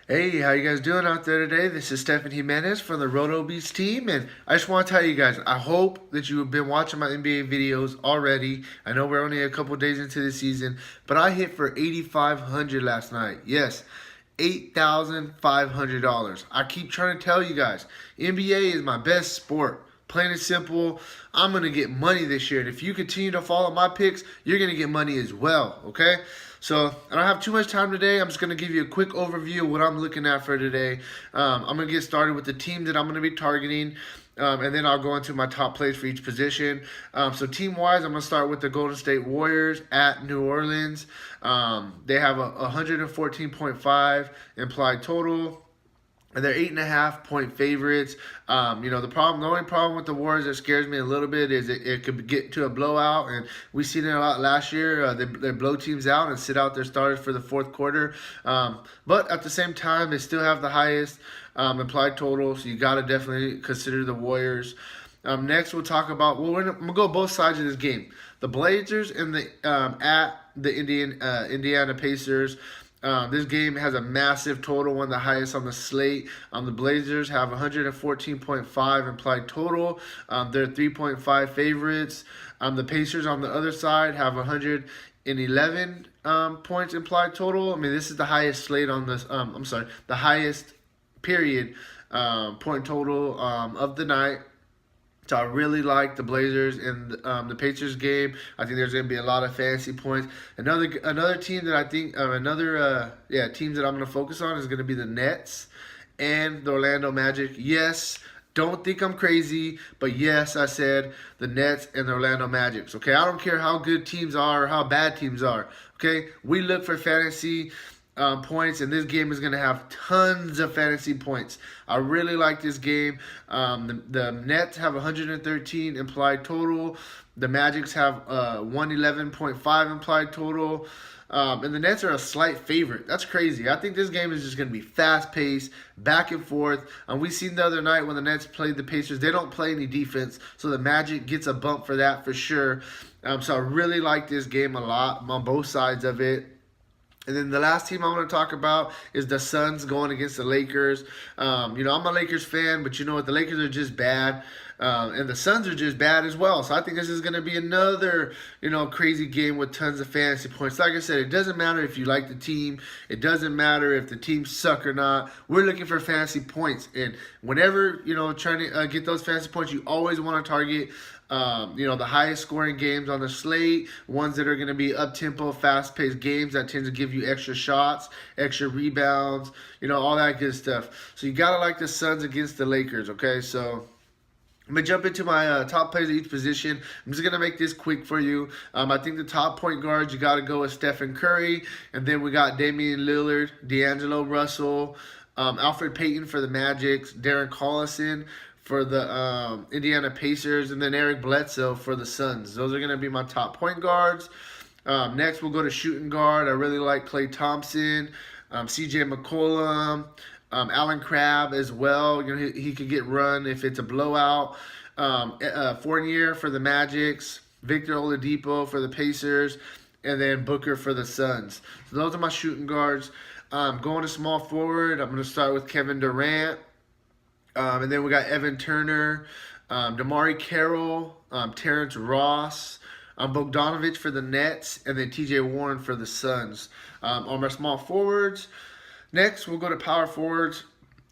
Hey, how you guys doing out there today? This is Stephen Jimenez from the Roto Beast team, and I just want to tell you guys, I hope that you have been watching my NBA videos already. I know we're only a couple days into the season, but I hit for 8,500 last night. Yes, $8,500. I keep trying to tell you guys, NBA is my best sport. Plain and simple, I'm going to get money this year. And if you continue to follow my picks, you're going to get money as well, okay? So I don't have too much time today. I'm just going to give you a quick overview of what I'm looking at for today. I'm going to get started with the team that I'm going to be targeting. And then I'll go into my top plays for each position. So team-wise, I'm going to start with the Golden State Warriors at New Orleans. They have a 114.5 implied total. And they're 8.5-point favorites. The only problem with the Warriors that scares me a little bit is it could get to a blowout, and we've seen it a lot last year. They blow teams out and sit out their starters for the fourth quarter. But at the same time, they still have the highest implied total, so you got to definitely consider the Warriors. Next, we'll talk about. Well, I'm gonna go both sides of this game. The Blazers and the at the Indiana Pacers. This game has a massive total, one of the highest on the slate. The Blazers have 114.5 implied total. They're 3.5 favorites. The Pacers on the other side have 111 points implied total. I mean, this is the highest slate on this. The highest period point total of the night. So I really like the Blazers and the Pacers game. I think there's going to be a lot of fantasy points. Another team that I think teams that I'm going to focus on is going to be the Nets and the Orlando Magic. Yes, don't think I'm crazy, but yes, I said the Nets and the Orlando Magic. Okay, I don't care how good teams are or how bad teams are. Okay, we look for fantasy points, and this game is going to have tons of fantasy points. I really like this game. The Nets have 113 implied total. The Magics have 111.5 implied total. And the Nets are a slight favorite. That's crazy. I think this game is just going to be fast-paced, back and forth. We seen the other night when the Nets played the Pacers, they don't play any defense, so the Magic gets a bump for that for sure. So I really like this game a lot on both sides of it. And then the last team I want to talk about is the Suns going against the Lakers. I'm a Lakers fan, but you know what? The Lakers are just bad. And the Suns are just bad as well. So I think this is going to be another, crazy game with tons of fantasy points. Like I said, it doesn't matter if you like the team. It doesn't matter if the team suck or not. We're looking for fantasy points. And whenever, trying to get those fantasy points, you always want to target the highest scoring games on the slate, ones that are going to be up-tempo, fast-paced games that tend to give you extra shots, extra rebounds, all that good stuff. So you got to like the Suns against the Lakers, okay? So I'm going to jump into my top players at each position. I'm just going to make this quick for you. I think the top point guards, you got to go with Stephen Curry. And then we got Damian Lillard, D'Angelo Russell, Alfred Payton for the Magic, Darren Collison for the Indiana Pacers, and then Eric Bledsoe for the Suns. Those are going to be my top point guards. Next, we'll go to shooting guard. I really like Klay Thompson, C.J. McCollum, Allen Crabbe as well. He could get run if it's a blowout. Fournier for the Magics, Victor Oladipo for the Pacers, and then Booker for the Suns. So those are my shooting guards. Going to small forward, I'm going to start with Kevin Durant. And then we got Evan Turner, Damari Carroll, Terrence Ross, Bogdanovich for the Nets, and then T.J. Warren for the Suns. On my small forwards, next we'll go to power forwards.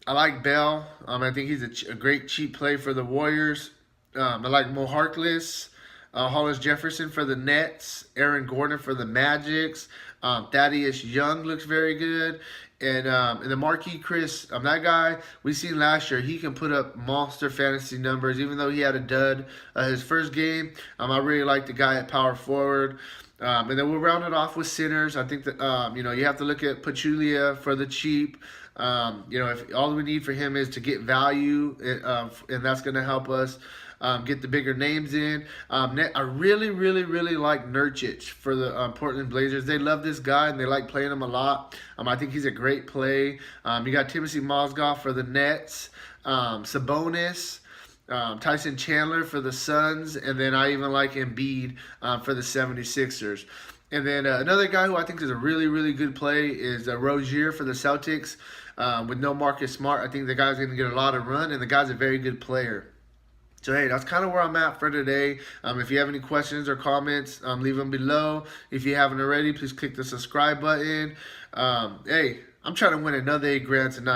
I like Bell. I think he's a great cheap play for the Warriors. I like Mo Harkless, Hollis Jefferson for the Nets, Aaron Gordon for the Magics. Thaddeus Young looks very good. And the Marquise Chris, that guy we seen last year, he can put up monster fantasy numbers, even though he had a dud his first game. I really like the guy at power forward. And then we'll round it off with centers. I think that, you have to look at Pachulia for the cheap. If all we need for him is to get value, and that's going to help us get the bigger names in. I really, really, really like Nurkic for the Portland Blazers. They love this guy, and they like playing him a lot. I think he's a great play. You got Timothy Mozgov for the Nets, Sabonis, Tyson Chandler for the Suns, and then I even like Embiid for the 76ers. And then another guy who I think is a really, really good play is Rozier for the Celtics. With no Marcus Smart, I think the guy's going to get a lot of run, and the guy's a very good player. So, hey, that's kind of where I'm at for today. If you have any questions or comments, leave them below. If you haven't already, please click the subscribe button. Hey, I'm trying to win another $8 grand tonight.